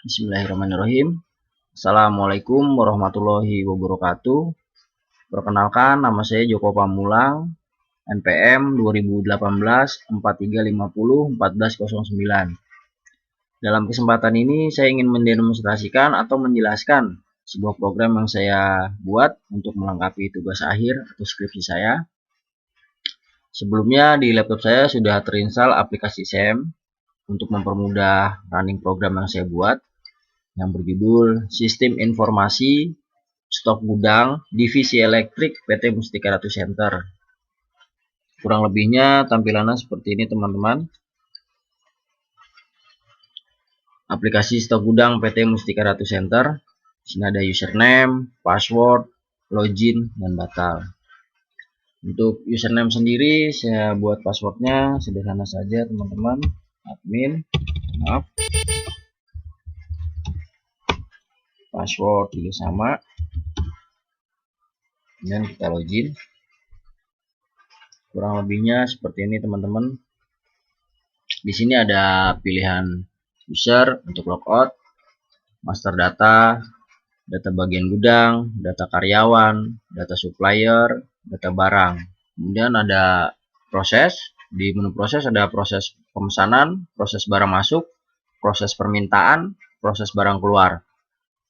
Bismillahirrahmanirrahim. Assalamualaikum warahmatullahi wabarakatuh. Perkenalkan, nama saya Joko Pamulang, NPM 2018 4350 1409. Dalam kesempatan ini saya ingin mendemonstrasikan atau menjelaskan sebuah program yang saya buat untuk melengkapi tugas akhir atau skripsi saya. Sebelumnya di laptop saya sudah terinstall aplikasi SEM untuk mempermudah running program yang saya buat, yang berjudul Sistem Informasi Stok Gudang Divisi Elektrik PT Mustika Ratu Center. Kurang lebihnya tampilannya seperti ini, teman-teman. Aplikasi stok gudang PT Mustika Ratu Center. Di sini ada username, password, login, dan batal. Untuk username sendiri saya buat passwordnya sederhana saja, teman-teman. Admin, maaf. Password juga sama. Dan kita login. Kurang lebihnya seperti ini, teman-teman. Di sini ada pilihan user untuk logout, master data, data bagian gudang, data karyawan, data supplier, data barang. Kemudian ada proses. Di menu proses ada proses pemesanan, proses barang masuk, proses permintaan, proses barang keluar.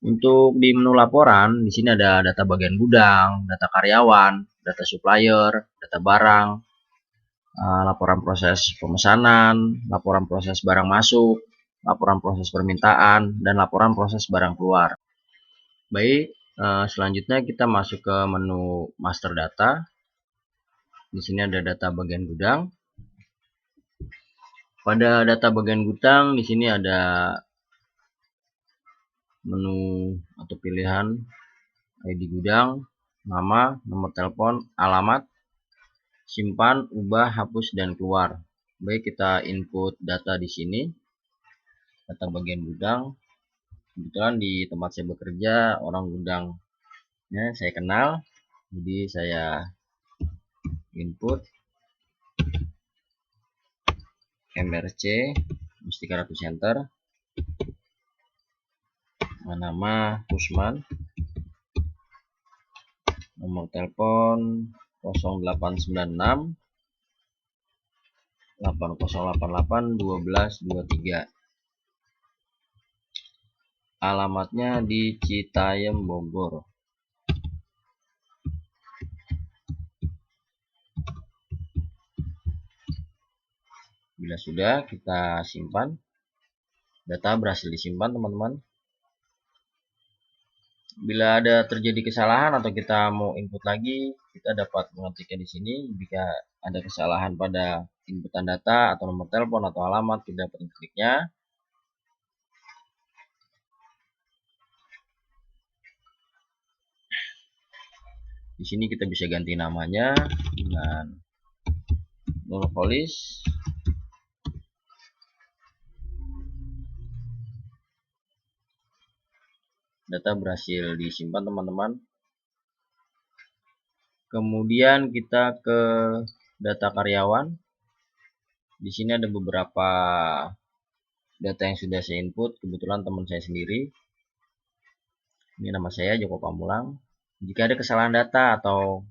Untuk di menu laporan, di sini ada data bagian gudang, data karyawan, data supplier, data barang, laporan proses pemesanan, laporan proses barang masuk, laporan proses permintaan, dan laporan proses barang keluar. Baik, selanjutnya kita masuk ke menu master data. Di sini ada data bagian gudang. Pada data bagian gudang, di sini ada menu atau pilihan ID gudang, nama, nomor telepon, alamat, simpan, ubah, hapus, dan keluar. Baik, kita input data di sini. Data bagian gudang. Kebetulan di tempat saya bekerja orang gudangnya saya kenal, jadi saya input MRC Mustika Ratu Center, nama Kusman, nomor telepon 0896 8088 1223. Alamatnya di Citayam, Bogor. Bila sudah, kita simpan. Data berhasil disimpan, teman-teman. Bila ada terjadi kesalahan atau kita mau input lagi, kita dapat mengetiknya di sini. Jika ada kesalahan pada inputan data atau nomor telepon atau alamat, kita dapat mengkliknya. Di sini kita bisa ganti namanya dengan Nurholis. Data berhasil disimpan, teman-teman. Kemudian kita ke data karyawan. Di sini ada beberapa data yang sudah saya input. Kebetulan teman saya sendiri. Ini nama saya Joko Pamulang. Jika ada kesalahan data atau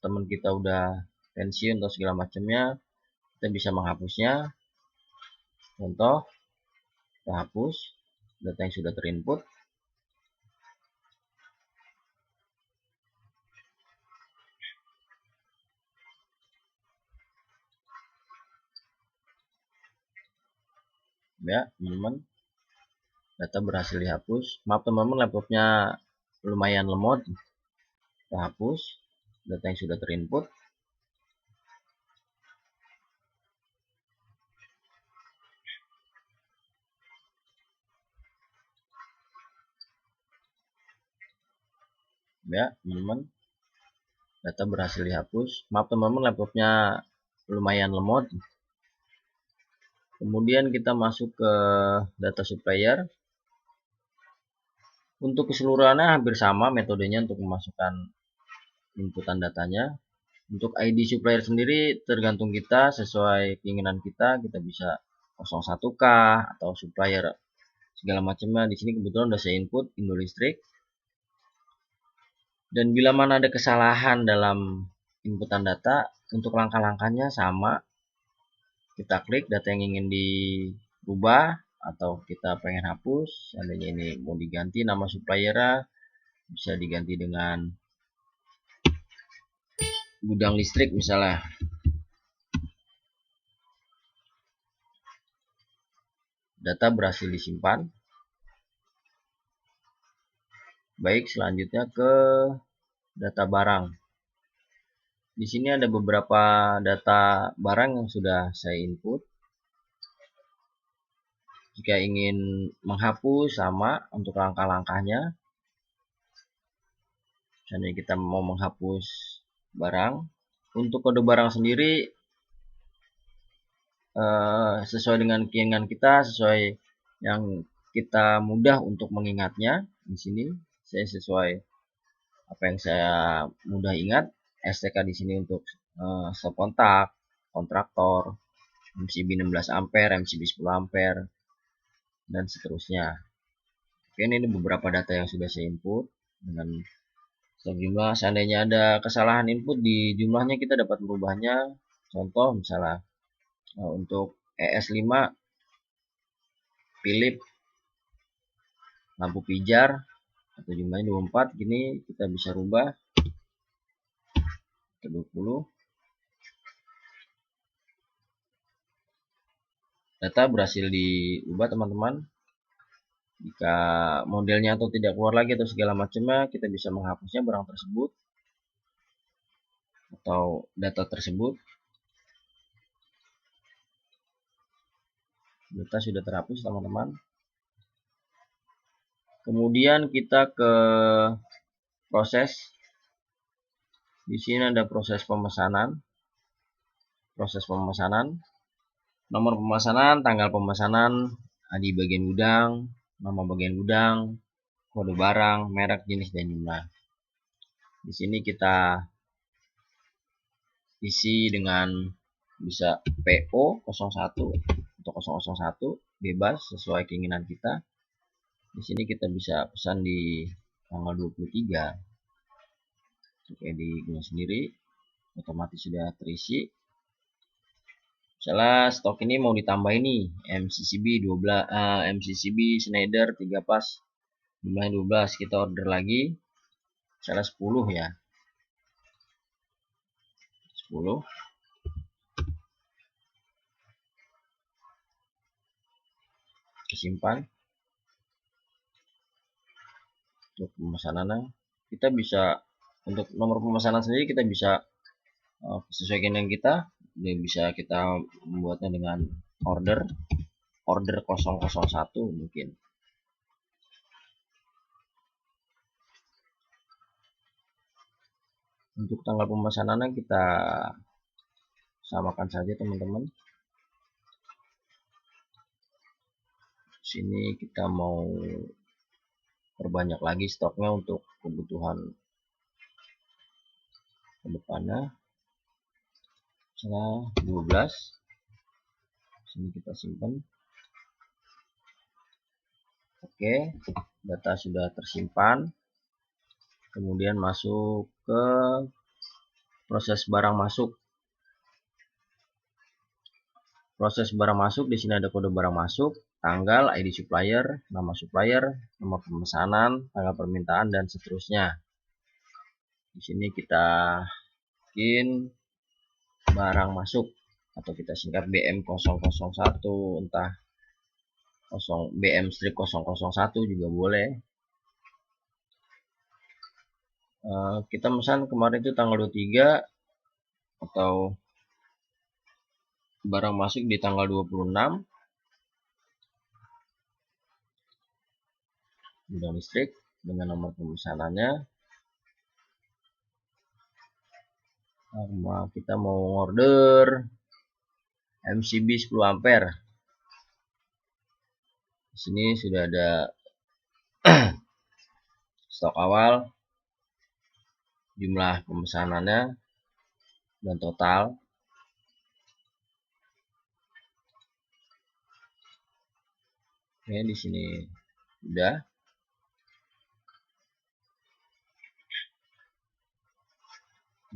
teman kita udah pensiun atau segala macamnya, kita bisa menghapusnya. Contoh, kita hapus data yang sudah terinput. Ya, teman-teman, data berhasil dihapus. Maaf teman-teman, laptopnya lumayan lemot. Kita hapus data yang sudah terinput. Ya, teman-teman, data berhasil dihapus. Maaf teman-teman, laptopnya lumayan lemot. Kemudian kita masuk ke data supplier. Untuk keseluruhannya hampir sama metodenya untuk memasukkan inputan datanya. Untuk ID supplier sendiri tergantung kita, sesuai keinginan kita bisa 01K atau supplier segala macamnya. Di sini kebetulan udah saya input Indo Listrik. Dan bila mana ada kesalahan dalam inputan data, untuk langkah-langkahnya sama. Kita klik data yang ingin dirubah atau kita pengen hapus. Seandainya ini mau diganti nama supplier, bisa diganti dengan gudang listrik misalnya. Data berhasil disimpan. Baik, selanjutnya ke data barang. Di sini ada beberapa data barang yang sudah saya input. Jika ingin menghapus, sama untuk langkah-langkahnya. Misalnya kita mau menghapus barang, untuk kode barang sendiri sesuai dengan keinginan kita, sesuai yang kita mudah untuk mengingatnya. Di sini saya sesuai apa yang saya mudah ingat. STK di sini untuk stop kontak, kontraktor, MCB 16 ampere, MCB 10 ampere, dan seterusnya. Oke, ini beberapa data yang sudah saya input dengan sejumlah. Seandainya ada kesalahan input di jumlahnya, kita dapat merubahnya. Contoh misalnya untuk ES5 Philip lampu pijar atau jumlahnya 24, gini kita bisa rubah ke 20. Data berhasil diubah teman-teman. Jika modelnya atau tidak keluar lagi atau segala macamnya, kita bisa menghapusnya barang tersebut atau data tersebut. Data sudah terhapus teman-teman. Kemudian kita ke proses. Di sini ada proses pemesanan. Proses pemesanan, nomor pemesanan, tanggal pemesanan, di bagian gudang, nama bagian gudang, kode barang, merek, jenis, dan jumlah. Di sini kita isi dengan bisa PO 01 atau 001, bebas sesuai keinginan kita. Di sini kita bisa pesan di tanggal 23. Oke, di gudang sendiri otomatis sudah terisi. Misalnya stok ini mau ditambah ini MCCB 12, MCCB Schneider 3 pas jumlahnya 12, kita order lagi misalnya 10 ya, 10. Simpan. Untuk pemesanannya kita bisa, untuk nomor pemesanan sendiri kita bisa sesuaikan yang kita, bisa kita membuatnya dengan order 001 mungkin. Untuk tanggal pemesanannya kita samakan saja teman-teman. Sini kita mau perbanyak lagi stoknya untuk kebutuhan kedepannya. Misalnya 12. Sini kita simpan. Oke, data sudah tersimpan. Kemudian masuk ke proses barang masuk. Proses barang masuk, di sini ada kode barang masuk, tanggal, ID supplier, nama supplier, nomor pemesanan, tanggal permintaan, dan seterusnya. Di sini kita bikin barang masuk atau kita singkat BM001, entah BM-001 juga boleh. Kita pesan kemarin itu tanggal 23 atau barang masuk di tanggal 26. Gudang listrik dengan nomor pemesanannya. Kita mau order MCB 10 ampere. Di sini sudah ada stok awal, jumlah pemesanannya, dan total. Oke, di sini udah.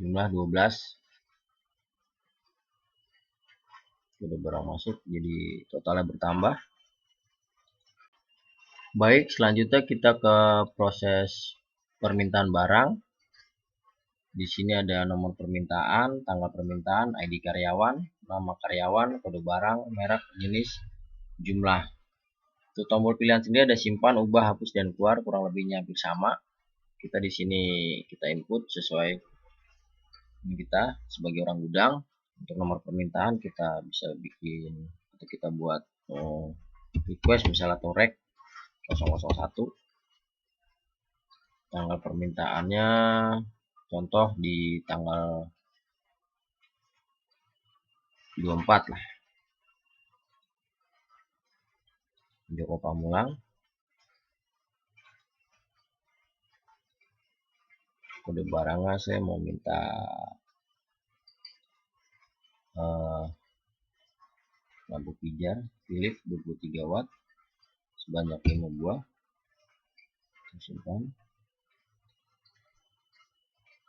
Jumlah 12. Kode barang masuk, jadi totalnya bertambah. Baik, selanjutnya kita ke proses permintaan barang. Di sini ada nomor permintaan, tanggal permintaan, ID karyawan, nama karyawan, kode barang, merek, jenis, jumlah. Untuk tombol pilihan sendiri ada simpan, ubah, hapus, dan keluar, kurang lebihnya hampir sama. Kita di sini kita input sesuai kita sebagai orang gudang. Untuk nomor permintaan kita bisa bikin atau kita buat request misalnya atau rec 001. Tanggal permintaannya contoh di tanggal 24 lah. Joko Pamulang. Kode barangnya saya mau minta lampu pijar Philips 23 watt sebanyak 5 buah. Simpan.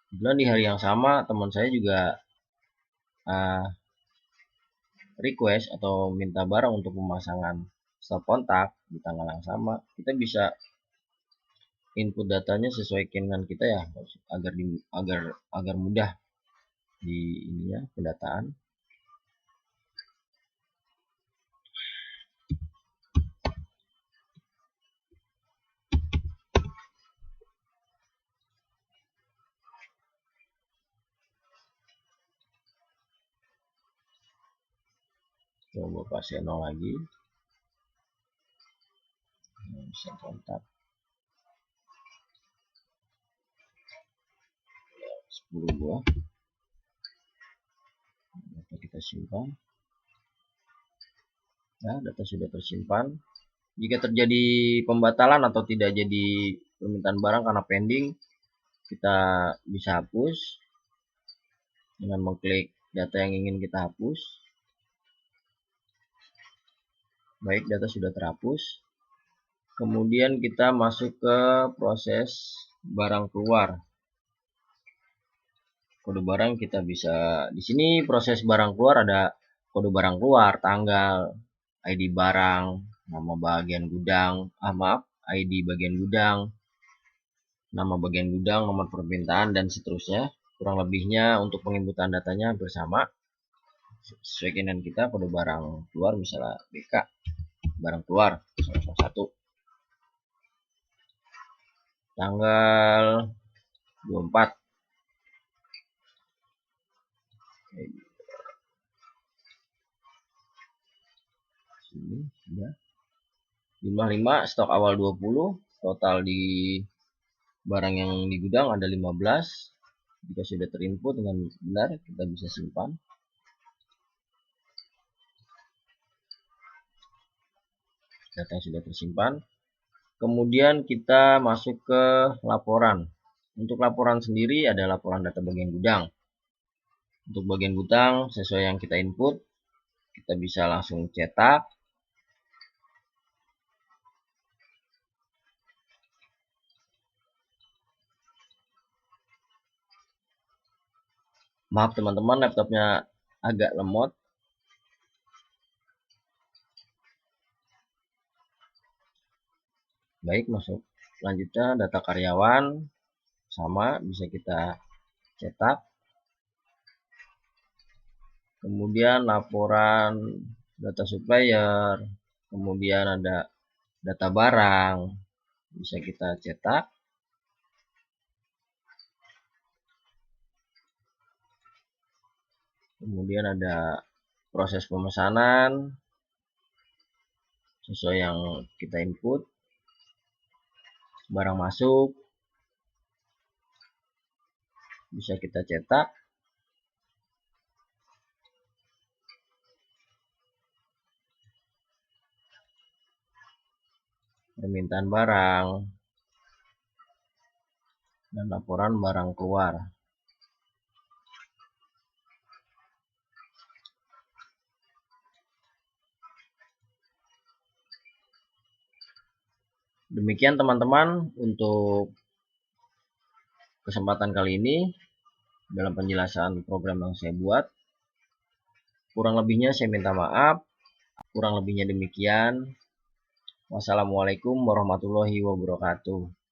Kemudian di hari yang sama teman saya juga request atau minta barang untuk pemasangan stop kontak di tanggal yang sama. Kita bisa input datanya sesuai keinginan kita ya, agar mudah di ininya pendataan. Coba kasih 0 lagi. Bisa kontak 10 buah. Data kita simpan. Nah, data sudah tersimpan. Jika terjadi pembatalan atau tidak jadi permintaan barang karena pending, kita bisa hapus dengan mengklik data yang ingin kita hapus. Baik, data sudah terhapus. Kemudian kita masuk ke proses barang keluar. Kode barang kita bisa di sini proses barang keluar ada kode barang keluar, tanggal, ID barang, nama bagian gudang, ID bagian gudang, nama bagian gudang, nomor permintaan dan seterusnya. Kurang lebihnya untuk penginputan datanya hampir sama. Sesuai keinginan kita, kode barang keluar misalnya BK, barang keluar 001. Tanggal 24. Sini sudah. Jumlah 5, stok awal 20, total di barang yang di gudang ada 15. Jika sudah terinput dengan benar, kita bisa simpan. Data yang sudah tersimpan. Kemudian kita masuk ke laporan. Untuk laporan sendiri ada laporan data bagian gudang. Untuk bagian gudang sesuai yang kita input, kita bisa langsung cetak. Maaf teman-teman, laptopnya agak lemot. Baik, masuk. Selanjutnya data karyawan sama bisa kita cetak. Kemudian laporan data supplier, kemudian ada data barang bisa kita cetak. Kemudian ada proses pemesanan sesuai yang kita input. Barang masuk bisa kita cetak. Permintaan barang dan laporan barang keluar. Demikian teman-teman untuk kesempatan kali ini dalam penjelasan program yang saya buat. Kurang lebihnya saya minta maaf. Kurang lebihnya demikian. Wassalamualaikum warahmatullahi wabarakatuh.